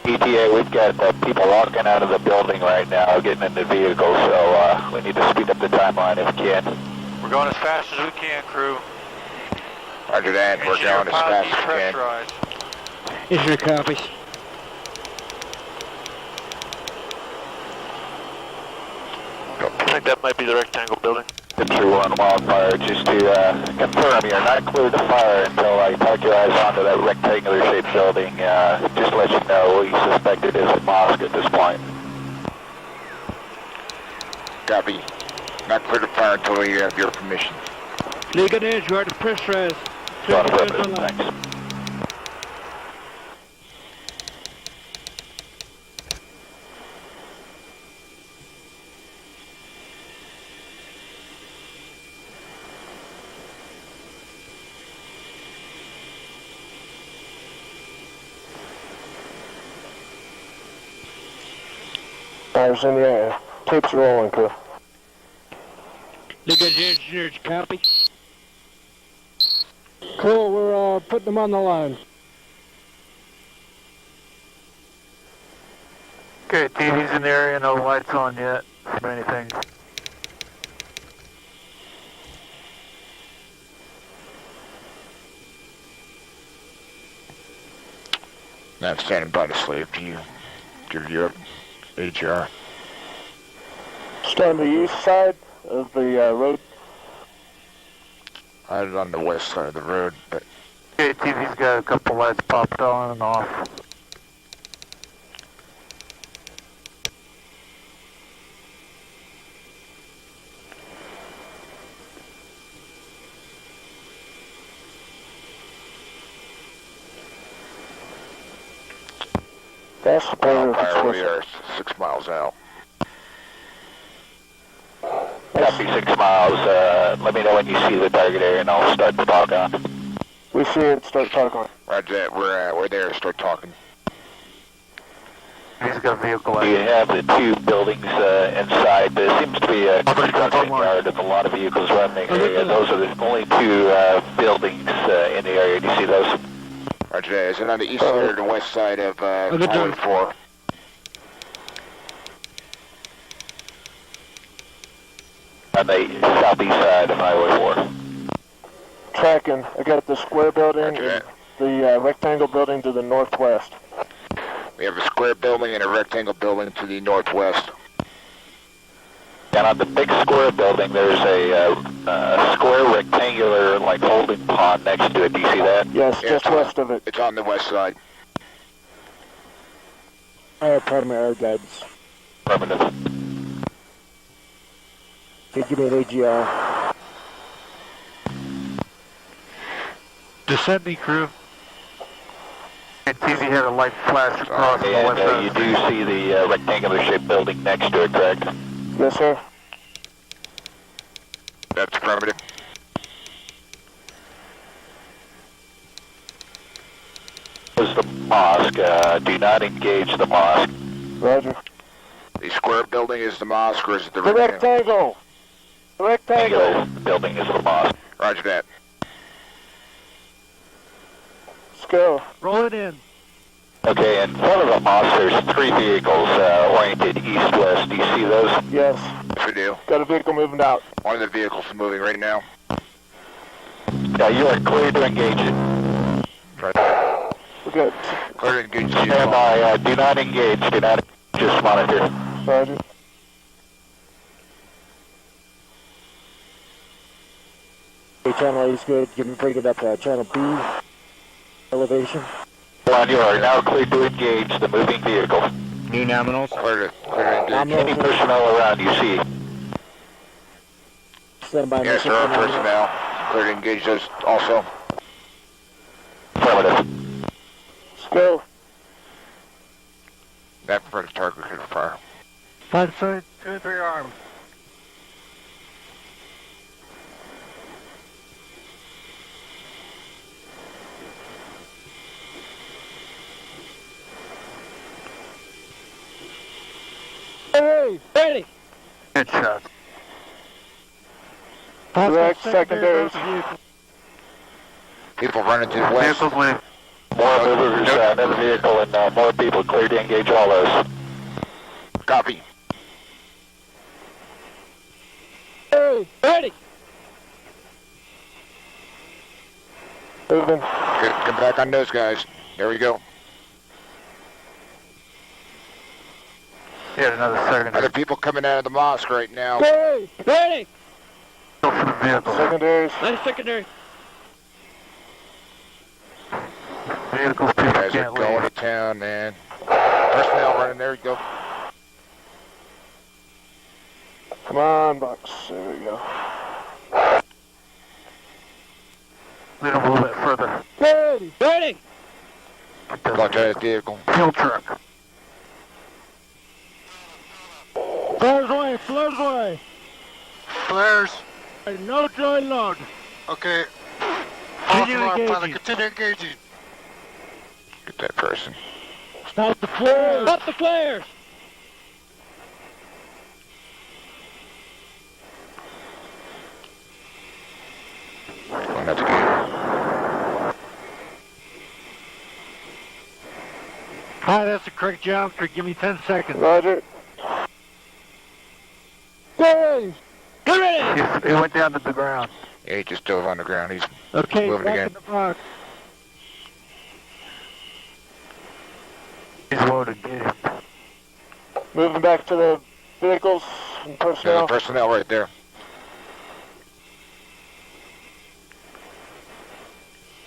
ETA, we've got people walking out of the building right now, getting in the vehicle, so we need to speed up the timeline if we can. We're going as fast as we can, crew. Roger that, we're going as fast as we can. Is your copies? I think that might be the rectangle building. True one wildfire, just to confirm, you're not clear to fire until I park your eyes onto that rectangular shaped building. Just to let you know, we suspect it is a mosque at this point. Copy. Not clear to fire until you have your permission. Ligonier, you are to pressurize. Thanks. Fires in the air. Tapes rolling, crew. Ligonier, engineer, copy. Cool, we're putting them on the line. Okay, TV's in the area, no lights on yet for anything. Not standing by to sleep. Do you give your ATR? Stay on the east side of the road. I was on the west side of the road, but... Okay, TV's got a couple lights popped on and off. That's the border. We are 6 miles out. Copy 6 miles. Let me know when you see the target area and I'll start the talk on. We see it, start talking on. Roger that, we're there, start talking. He's got a vehicle out. You have the two buildings inside. There seems to be a construction yard and a lot of vehicles around the area. Those are the only two buildings in the area. Do you see those? Roger that. Is it on the east side or the west side of Highway 4? On the southeast side of Highway 4. Tracking. I got the square building Roger and that. the rectangle building to the northwest. We have a square building and a rectangle building to the northwest. And on the big square building, there's a square rectangular, like, holding pond next to it. Do you see that? Yes, Yeah, just west of it. It's on the west side. Primary air guidance. Affirmative. Okay, give me an AGR. Descending crew. And TV had a light flash across the west side. And you do see the rectangular shaped building next to it, correct? Yes, sir. That's affirmative. This is the mosque. Do not engage the mosque. Roger. The square building is the mosque, or is it the The rectangle? rectangle! The rectangle! Rectangular building is the mosque. Roger that. Let's go. Roll it in. Okay, in front of the mosque, there's three vehicles oriented east-west. Do you see those? Yes. Yes, we do. Got a vehicle moving out. One of the vehicles is moving right now. Yeah, you are clear to engage it. Right. We're good. Clear to engage the Stand vehicle. by. Do not engage. Do not just monitor. Roger. Okay, channel A is good. Give me bring it up to channel B. Elevation. One, you are now clear to engage the moving vehicle. New nominals. Clear to engage. Any personnel around you see? Stand by. Yes, there are personnel. Clear to engage those also. Affirmative. Let's go. That for the target clear to fire. 5 2 3 arms. Hey, ready. Good shot. Direct secondaries. People running to the west. Vehicles leave. More movers, another vehicle, and more people cleared to engage all those. Copy. Hey, ready. Moving. Get back on those guys. There we go. He had another secondary. Other people coming out of the mosque right now. Hey, ready. Go for the vehicle. Secondaries. Nice secondary. Vehicles, You people guys are can't going leave. to town, man. Personnel running, there you go. Come on, box. There we go. Lead them a little bit further. Ready. Ready. Go to that vehicle. Fuel truck. Flares away. Flares away. Flares. No join load. Okay. Continue engaging. Continue engaging. Get that person. Stop the flares. Stop the flares. Going out the gate. Hi, that's the correct geometry. Give me 10 seconds. Roger. Hey. Get ready. He went down to the ground. Yeah, he just dove on the ground. He's Okay, moving back again. in the box. He's loaded. Get him. Moving back to the vehicles and There's personnel. the personnel right there.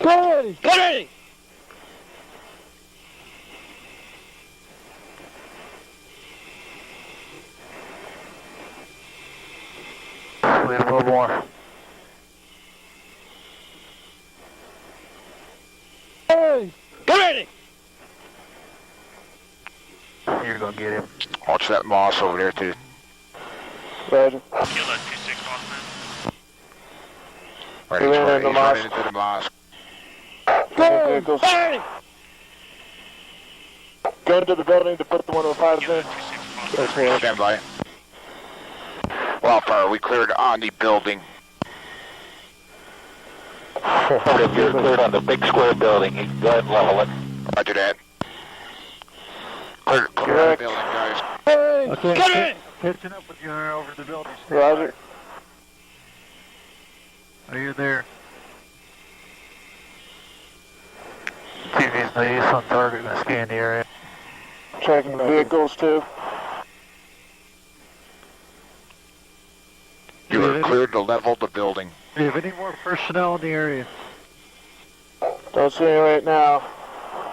Ready. Get ready. Lead a little more. Hey. Get ready. You're gonna get him. Watch that moss over there, too. Roger. Right, He he's ran into the mosque. running into the mosque. Moving vehicles. Ready. Go into the building to put the 105s in. That's one. Stand by. Wildfire, we cleared on the building. If you're cleared on the big square building, you can go ahead and level it. Roger that. Clear on the Correct. building, guys. Hey. Okay. Get ready. Catching up with you over the building. Roger. Are you there? TV's nice on target. Gonna scan the area. Checking the vehicles too. You are cleared to level the building. Do you have any more personnel in the area? Don't see any right now.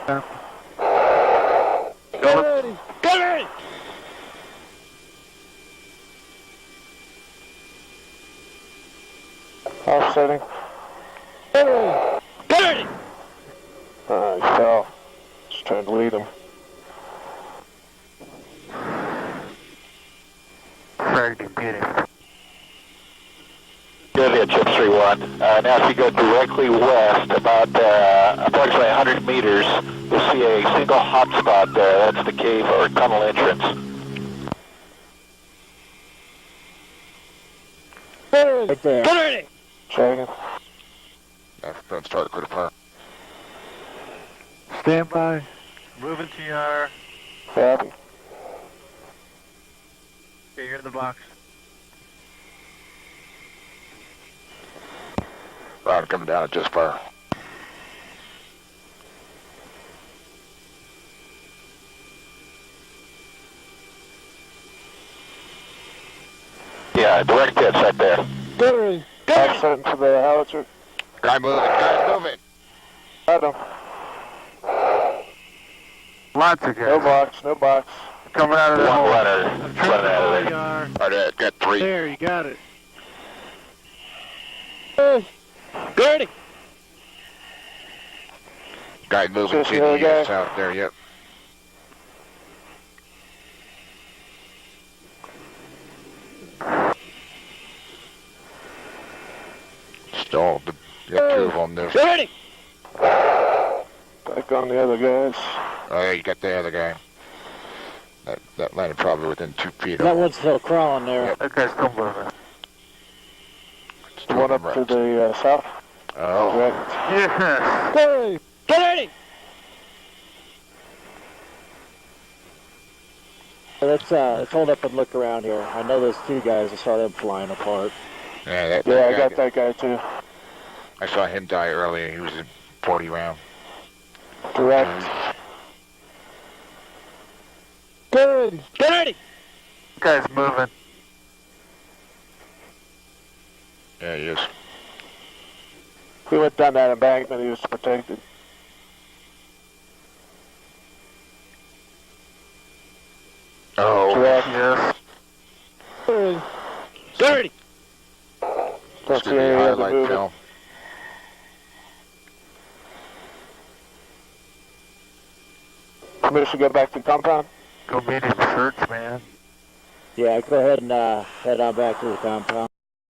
Get ready. Get ready. Offsetting. Get ready. Get ready. He fell. Just trying to lead him. Fragged him. Get him. Good hit, Chip 3-1. Now if you go directly west, about approximately 100 meters, you'll see a single hot spot there. That's the cave or tunnel entrance. Right there. Get ready. Checking. Don't start the clear fire. Stand by. Moving TR. Copy. Okay, you're in the box. Round coming down at just fire. Yeah, direct hits right there. Get ready. Offsetting for the howitzer. Guy moving, guy moving. Got him. Lots of No guys. box. No box. Coming out of the One hole. runner running out of there. Alright, got 3. There, you got it. Hey. Get ready. Guy moving Just to the other the guy. south there, yep. Stalled. You got 2 of them there. Get ready. Back on the other guys. Oh yeah, you got the other guy. That landed probably within 2 feet That of him. one's still crawling there. That guy's still moving. It's The 2 one of up them to right. the south. Oh, Correct. Yes. Hey. Get ready. Let's hold up and look around here. I know those two guys that started flying apart. Yeah, Yeah, I got that guy too. I saw him die earlier. He was a 40 round. Direct. Good! Dirty! Guy's moving. Yeah, he is. We went down that embankment, he was protected. Oh, Direct. Yes. Good! Dirty! Don't this see could be any a other highlight movement. film. Permission to go back to the compound? Go meet his church, man. Yeah, go ahead and head on back to the compound.